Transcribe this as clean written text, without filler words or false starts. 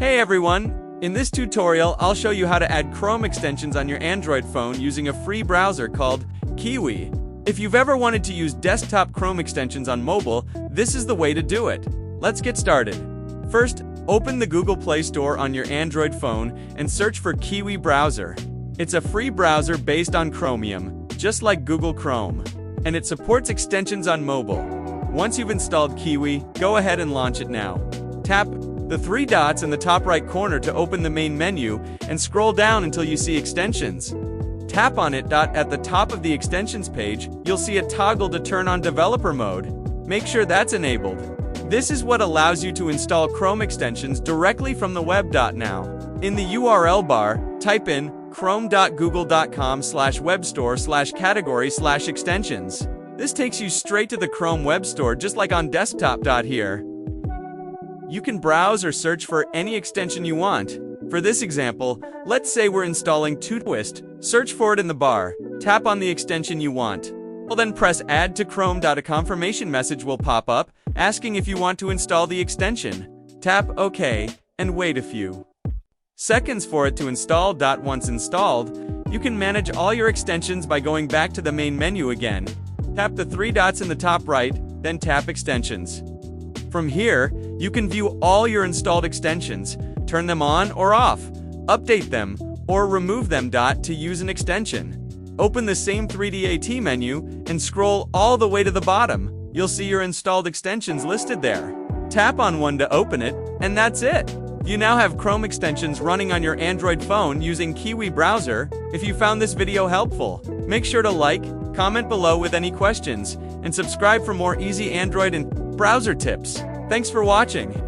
Hey everyone! In this tutorial, I'll show you how to add Chrome extensions on your Android phone using a free browser called Kiwi. If you've ever wanted to use desktop Chrome extensions on mobile, this is the way to do it. Let's get started. First, open the Google Play Store on your Android phone and search for Kiwi Browser. It's a free browser based on Chromium, just like Google Chrome, and it supports extensions on mobile. Once you've installed Kiwi, go ahead and launch it now. Tap the three dots in the top right corner to open the main menu and scroll down until you see Extensions. Tap on it. At the top of the Extensions page, you'll see a toggle to turn on developer mode. Make sure that's enabled. This is what allows you to install Chrome extensions directly from the web. Now, in the URL bar, type in chrome.google.com/webstore/category/extensions. This takes you straight to the Chrome web store just like on desktop. Here, you can browse or search for any extension you want. For this example, let's say we're installing Twist. Search for it in the bar, tap on the extension you want. Then press Add to Chrome. A confirmation message will pop up, asking if you want to install the extension. Tap OK, and wait a few seconds for it to install. Once installed, you can manage all your extensions by going back to the main menu again. Tap the three dots in the top right, then tap Extensions. From here, you can view all your installed extensions, turn them on or off, update them, or remove them. To use an extension, open the same 3D menu and scroll all the way to the bottom. You'll see your installed extensions listed there. Tap on one to open it, and that's it. You now have Chrome extensions running on your Android phone using Kiwi Browser. If you found this video helpful, make sure to like, comment below with any questions, and subscribe for more easy Android and browser tips. Thanks for watching.